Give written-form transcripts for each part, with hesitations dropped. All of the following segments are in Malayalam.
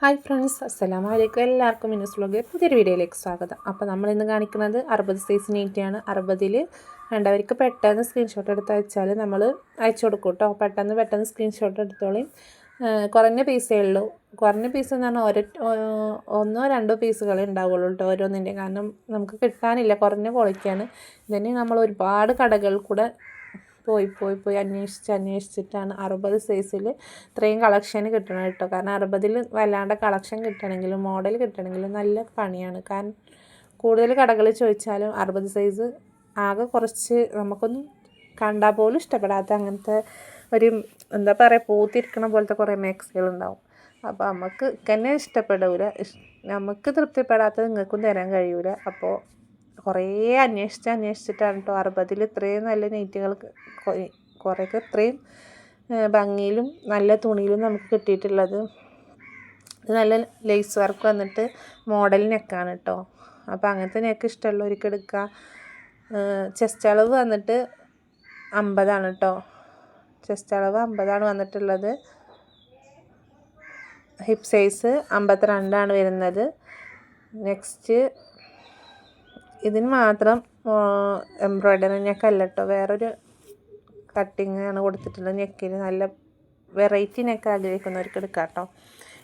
ഹായ് ഫ്രണ്ട്സ്, അസ്സലാമു അലൈക്കും. എല്ലാവർക്കും മിനൂസ് വ്ലോഗിലെ പുതിയൊരു വീഡിയോയിലേക്ക് സ്വാഗതം. അപ്പോൾ നമ്മളിന്ന് കാണിക്കുന്നത് 60 സൈസ് നൈറ്റിയാണ്. 60-ൽ വേണ്ടവർക്ക് പെട്ടെന്ന് സ്ക്രീൻഷോട്ട് എടുത്ത് അയച്ചാൽ നമ്മൾ അയച്ചു കൊടുക്കും കേട്ടോ. പെട്ടെന്ന് സ്ക്രീൻഷോട്ട് എടുത്തോളി. കുറഞ്ഞ പീസേ ഉള്ളൂ. കുറഞ്ഞ പീസ് എന്ന് പറഞ്ഞാൽ ഒന്നോ രണ്ടോ പീസുകളേ ഉണ്ടാവുള്ളൂ കേട്ടോ ഓരോന്നിൻ്റെ. കാരണം നമുക്ക് കിട്ടാനില്ല, കുറഞ്ഞ ക്വാളിറ്റിയാണ്. ഇതിന് നമ്മൾ ഒരുപാട് കടകളിൽ കൂടെ പോയി അന്വേഷിച്ചിട്ടാണ് 60 സൈസിൽ ഇത്രയും കളക്ഷൻ കിട്ടണം കേട്ടോ. കാരണം 60-ൽ വല്ലാണ്ട് കളക്ഷൻ കിട്ടണമെങ്കിലും മോഡൽ കിട്ടണമെങ്കിലും നല്ല പണിയാണ്. കാരണം കൂടുതൽ കടകളിൽ ചോദിച്ചാലും 60 സൈസ് ആകെ കുറച്ച് നമുക്കൊന്നും കണ്ടാൽ പോലും ഇഷ്ടപ്പെടാത്ത അങ്ങനത്തെ ഒരു എന്താ പറയുക പൂത്തിരിക്കണ പോലത്തെ കുറേ മാക്സികളുണ്ടാവും. അപ്പോൾ നമുക്ക് തന്നെ ഇഷ്ടപ്പെടില്ല, നമുക്ക് തൃപ്തിപ്പെടാത്തത് നിങ്ങൾക്കും തരാൻ കഴിയൂല. അപ്പോൾ കുറേ അന്വേഷിച്ചിട്ടാണ് കേട്ടോ 60-ൽ ഇത്രയും നല്ല നെയ്റ്റുകൾ കുറേയൊക്കെ ഇത്രയും ഭംഗിയിലും നല്ല തുണിയിലും നമുക്ക് കിട്ടിയിട്ടുള്ളത്. ഇത് നല്ല ലേസ് വർക്ക് വന്നിട്ട് മോഡൽ നെക്കാണ് കേട്ടോ. അപ്പോൾ അങ്ങനത്തെ നെക്ക് ഇഷ്ടമുള്ളവർക്ക് എടുക്കുക. ചെസ്റ്റ് അളവ് വന്നിട്ട് 50 കേട്ടോ. ചെസ്റ്റ് അളവ് 50 വന്നിട്ടുള്ളത്. ഹിപ്പ് സൈസ് 52 വരുന്നത്. നെക്സ്റ്റ് ഇതിന് മാത്രം എംബ്രോയ്ഡറി നെക്കല്ല കേട്ടോ, വേറൊരു കട്ടിങ് ആണ് കൊടുത്തിട്ടുള്ളത്. നെക്കിന് നല്ല വെറൈറ്റി നെക്ക് ആഗ്രഹിക്കുന്നവർക്ക് എടുക്കാം കേട്ടോ.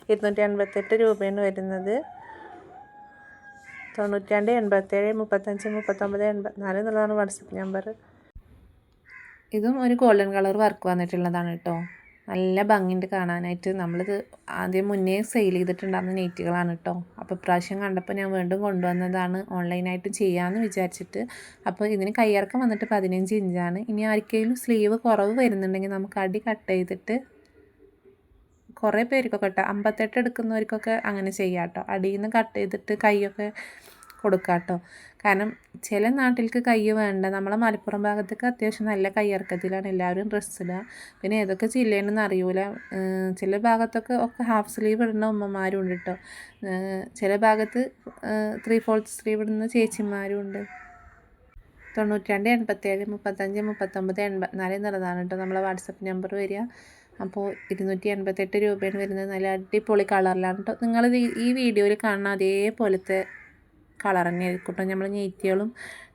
288 രൂപയാണ് വരുന്നത്. 92 87 35 39 84 എന്നുള്ളതാണ് വാട്സപ്പ് നമ്പർ. ഇതും ഒരു ഗോൾഡൻ കളർ വർക്ക് വന്നിട്ടുള്ളതാണ് കേട്ടോ. നല്ല ഭംഗിയുണ്ട് കാണാനായിട്ട്. നമ്മളിത് ആദ്യം മുന്നേ സെയിൽ ചെയ്തിട്ടുണ്ടാകുന്ന നെയ്റ്റുകളാണ് കേട്ടോ. അപ്പോൾ ഇപ്രാവശ്യം കണ്ടപ്പോൾ ഞാൻ വീണ്ടും കൊണ്ടുവന്നതാണ്, ഓൺലൈനായിട്ട് ചെയ്യാമെന്ന് വിചാരിച്ചിട്ട്. അപ്പോൾ ഇതിന് കയ്യിറക്കം വന്നിട്ട് 15 ഇഞ്ചാണ്. ഇനി ആർക്കെങ്കിലും സ്ലീവ് കുറവ് വരുന്നുണ്ടെങ്കിൽ നമുക്ക് അടി കട്ട് ചെയ്തിട്ട്, കുറേ പേർക്കൊക്കെ കേട്ടോ 58 എടുക്കുന്നവർക്കൊക്കെ അങ്ങനെ ചെയ്യാം കേട്ടോ. അടിയിൽ നിന്ന് കട്ട് ചെയ്തിട്ട് കൈയൊക്കെ കൊടുക്കാം കേട്ടോ. കാരണം ചില നാട്ടിലേക്ക് കൈ വേണ്ട. നമ്മളെ മലപ്പുറം ഭാഗത്തേക്ക് അത്യാവശ്യം നല്ല കയ്യിറക്കത്തിലാണ് എല്ലാവരും ഡ്രസ്സ് ഇടുക. പിന്നെ ഏതൊക്കെ ജില്ലയാണെന്ന് അറിയൂല. ചില ഭാഗത്തൊക്കെ ഹാഫ് സ്ലീവ് ഇടുന്ന ഉമ്മമാരും ഉണ്ട് കേട്ടോ. ചില ഭാഗത്ത് 3/4 സ്ലീവ് ഇടുന്ന ചേച്ചിമാരും ഉണ്ട്. 92 87 35 39 84 എന്നുള്ളതാണ് കേട്ടോ നമ്മളെ വാട്സപ്പ് നമ്പർ വരിക. അപ്പോൾ 288 രൂപയാണ് വരുന്നത്. നല്ല അടിപൊളി കളറിലാണ് കേട്ടോ. നിങ്ങളിത് ഈ വീഡിയോയിൽ കാണുന്ന അതേപോലത്തെ കളർ തന്നെ ആയിരിക്കും കേട്ടോ നമ്മൾ നെയ്റ്റികളും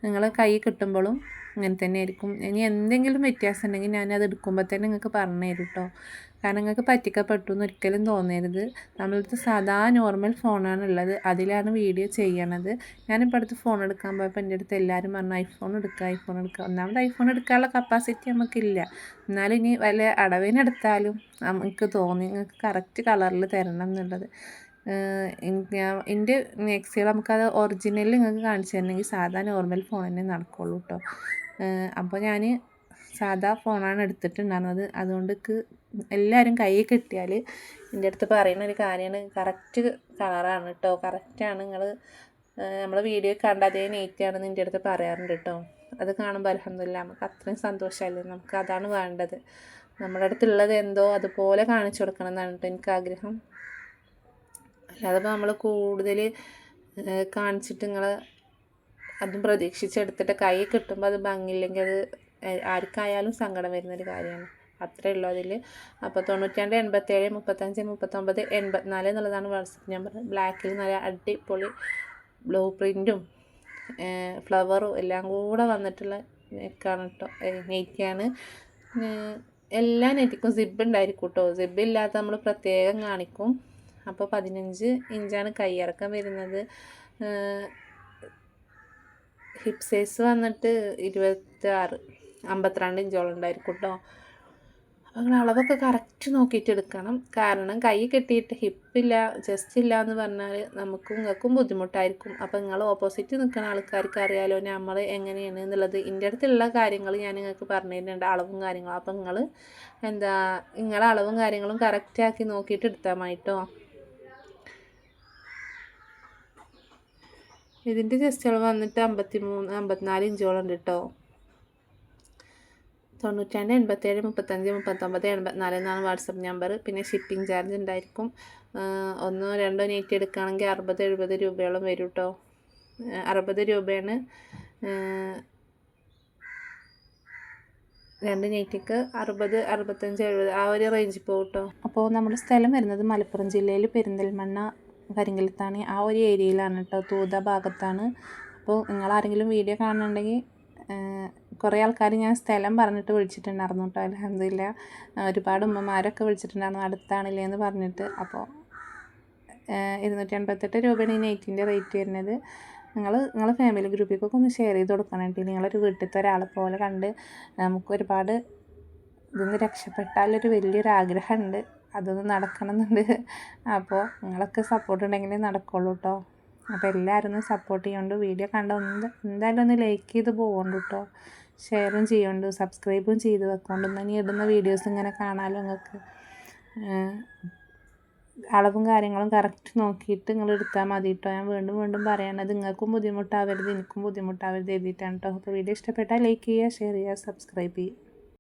നിങ്ങൾ കൈ കിട്ടുമ്പോഴും അങ്ങനെ തന്നെ ആയിരിക്കും. ഇനി എന്തെങ്കിലും വ്യത്യാസം ഉണ്ടെങ്കിൽ ഞാനത് എടുക്കുമ്പോൾ തന്നെ നിങ്ങൾക്ക് പറഞ്ഞു തരും കേട്ടോ. കാരണം നിങ്ങൾക്ക് പറ്റിക്കപ്പെട്ടു എന്ന് ഒരിക്കലും തോന്നരുത്. നമ്മളടുത്ത് സാധാ നോർമൽ ഫോണാണ് ഉള്ളത്, അതിലാണ് വീഡിയോ ചെയ്യണത്. ഞാനിപ്പോൾ അടുത്ത് ഫോൺ എടുക്കാൻ പോയപ്പോൾ എൻ്റെ അടുത്ത് എല്ലാവരും പറഞ്ഞു ഐഫോൺ എടുക്കുക. ഒന്നാമത് ഐഫോൺ എടുക്കാനുള്ള കപ്പാസിറ്റി നമുക്കില്ല. എന്നാലും ഇനി വല്ല അടവിനെടുത്താലും നമുക്ക് തോന്നി നിങ്ങൾക്ക് കറക്റ്റ് കളറിൽ തരണം എന്നുള്ളത്. എൻ്റെ നെക്സ്റ്റുകൾ നമുക്കത് ഒറിജിനൽ നിങ്ങൾക്ക് കാണിച്ചു തരണമെങ്കിൽ സാധാ നോർമൽ ഫോൺ തന്നെ നടക്കുള്ളൂ കേട്ടോ. അപ്പോൾ ഞാൻ സാധാ ഫോണാണ് എടുത്തിട്ടുണ്ടായിരുന്നത്. അതുകൊണ്ട് എല്ലാവരും കൈ കിട്ടിയാൽ എൻ്റെ അടുത്ത് പറയുന്ന ഒരു കാര്യമാണ്, കറക്റ്റ് കളറാണ് കേട്ടോ, കറക്റ്റാണ്, നിങ്ങൾ നമ്മളെ വീഡിയോ കണ്ട അതേ നെയ്റ്റാണെന്ന് എൻ്റെ അടുത്ത് പറയാറുണ്ട് കേട്ടോ. അത് കാണുമ്പോൾ അൽഹംദുലില്ലാ നമുക്ക് അത്രയും സന്തോഷമല്ലേ. നമുക്ക് അതാണ് വേണ്ടത്. നമ്മുടെ അടുത്തുള്ളത് എന്തോ അതുപോലെ കാണിച്ചു കൊടുക്കണം എന്നാണ് കേട്ടോ എനിക്ക് ആഗ്രഹം. അല്ലാതെ ഇപ്പോൾ നമ്മൾ കൂടുതൽ കാണിച്ചിട്ട് നിങ്ങൾ അതും പ്രതീക്ഷിച്ചെടുത്തിട്ട് കൈ കിട്ടുമ്പോൾ അത് ഭംഗിയില്ലെങ്കിൽ അത് ആർക്കായാലും സങ്കടം വരുന്നൊരു കാര്യമാണ്. അത്രയേ ഉള്ളൂ അതിൽ. അപ്പോൾ 92 87 35 39 84 എന്നുള്ളതാണ് വാട്സപ്പ് നമ്പർ. ബ്ലാക്കിൽ നല്ല അടിപൊളി ബ്ലൂ പ്രിൻറ്റും ഫ്ലവറും എല്ലാം കൂടെ വന്നിട്ടുള്ള നെക്കാണ് കേട്ടോ, നെയ്റ്റാണ്. എല്ലാ നെറ്റിക്കും സിബ് ഉണ്ടായിരിക്കും കേട്ടോ. സിബ് ഇല്ലാത്ത നമ്മൾ പ്രത്യേകം കാണിക്കും. അപ്പോൾ 15 ഇഞ്ചാണ് കയ്യിറക്കം വരുന്നത്. ഹിപ്പ് സൈസ് വന്നിട്ട് 26 52 ഇഞ്ചോളം ഉണ്ടായിരിക്കും കേട്ടോ. അപ്പോൾ നിങ്ങൾ അളവൊക്കെ കറക്റ്റ് നോക്കിയിട്ട് എടുക്കണം. കാരണം കൈ കെട്ടിയിട്ട് ഹിപ്പില്ല ചെസ്റ്റ് ഇല്ല എന്ന് പറഞ്ഞാൽ നിങ്ങൾക്കും ബുദ്ധിമുട്ടായിരിക്കും. അപ്പോൾ നിങ്ങൾ ഓപ്പോസിറ്റ് നിൽക്കുന്ന ആൾക്കാർക്ക് അറിയാലോ നമ്മൾ എങ്ങനെയാണ് എന്നുള്ളത്. എൻ്റെ അടുത്തുള്ള കാര്യങ്ങൾ ഞാൻ നിങ്ങൾക്ക് പറഞ്ഞു തരുന്നുണ്ട്, അളവും കാര്യങ്ങളും. അപ്പോൾ നിങ്ങളെ അളവും കാര്യങ്ങളും കറക്റ്റാക്കി നോക്കിയിട്ട് എടുത്താൽ മതി കേട്ടോ. ഇതിൻ്റെ ചെസ്റ്റ് അളവ് വന്നിട്ട് 53 54 ഇഞ്ചോളം ഉണ്ട് കേട്ടോ. 92 87 35 39 84 എന്നാണ് വാട്സപ്പ് നമ്പർ. പിന്നെ ഷിപ്പിംഗ് ചാർജ് ഉണ്ടായിരിക്കും. 1 2 നെറ്റ് എടുക്കുകയാണെങ്കിൽ 60 70 രൂപയോളം വരും കേട്ടോ. 60 രൂപയാണ് 2 നൈറ്റിക്ക് 60, 65, 70 ആ ഒരു റേഞ്ചിൽ പോകും കേട്ടോ. അപ്പോൾ നമ്മുടെ സ്ഥലം വരുന്നത് മലപ്പുറം ജില്ലയിൽ പെരിന്തൽമണ്ണ കരിങ്കലത്താണി ആ ഒരു ഏരിയയിലാണ് കേട്ടോ, തൂത ഭാഗത്താണ്. അപ്പോൾ നിങ്ങളാരെങ്കിലും വീഡിയോ കാണുന്നുണ്ടെങ്കിൽ കുറേ ആൾക്കാർ ഞാൻ സ്ഥലം പറഞ്ഞിട്ട് വിളിച്ചിട്ടുണ്ടായിരുന്നു കേട്ടോ. അൽഹംദുലില്ലാ ഒരുപാട് ഉമ്മമാരൊക്കെ വിളിച്ചിട്ടുണ്ടായിരുന്നു അടുത്താണില്ലേ എന്ന് പറഞ്ഞിട്ട്. അപ്പോൾ 288 രൂപയാണ് ഈ നൈറ്റിൻ്റെ റേറ്റ് വരുന്നത്. നിങ്ങളെ ഫാമിലി ഗ്രൂപ്പിലേക്കൊക്കെ ഒന്ന് ഷെയർ ചെയ്ത് കൊടുക്കണം കേട്ടോ. നിങ്ങളൊരു വീട്ടിലത്തെ ഒരാളെ പോലെ കണ്ട് നമുക്ക് ഒരുപാട് ഇതൊന്ന് രക്ഷപ്പെട്ടാലൊരു വലിയൊരു ആഗ്രഹമുണ്ട്, അതൊന്ന് നടക്കണമെന്നുണ്ട്. അപ്പോൾ നിങ്ങളൊക്കെ സപ്പോർട്ട് ഉണ്ടെങ്കിലേ നടക്കുള്ളൂ കേട്ടോ. അപ്പോൾ എല്ലാവരും ഒന്ന് സപ്പോർട്ട് ചെയ്യുന്നുണ്ട്. വീഡിയോ കണ്ട എന്തായാലും ഒന്ന് ലൈക്ക് ചെയ്ത് പോകുന്നുണ്ട് കേട്ടോ, ഷെയറും ചെയ്യുന്നുണ്ട്, സബ്സ്ക്രൈബും ചെയ്ത് വെക്കുന്നുണ്ട്. ഇനി ഇടുന്ന വീഡിയോസ് ഇങ്ങനെ കാണാമല്ലോ നിങ്ങൾക്ക്. അളവും കാര്യങ്ങളും കറക്റ്റ് നോക്കിയിട്ട് നിങ്ങൾ എടുത്താൽ മതി കേട്ടോ. ഞാൻ വീണ്ടും വീണ്ടും പറയണത് നിങ്ങൾക്കും ബുദ്ധിമുട്ടാവരുത് എനിക്കും ബുദ്ധിമുട്ടാവരുത് എഴുതിയിട്ടാണ് കേട്ടോ. അപ്പോൾ വീഡിയോ ഇഷ്ടപ്പെട്ടാൽ ലൈക്ക് ചെയ്യുക, ഷെയർ ചെയ്യുക, സബ്സ്ക്രൈബ് ചെയ്യുക.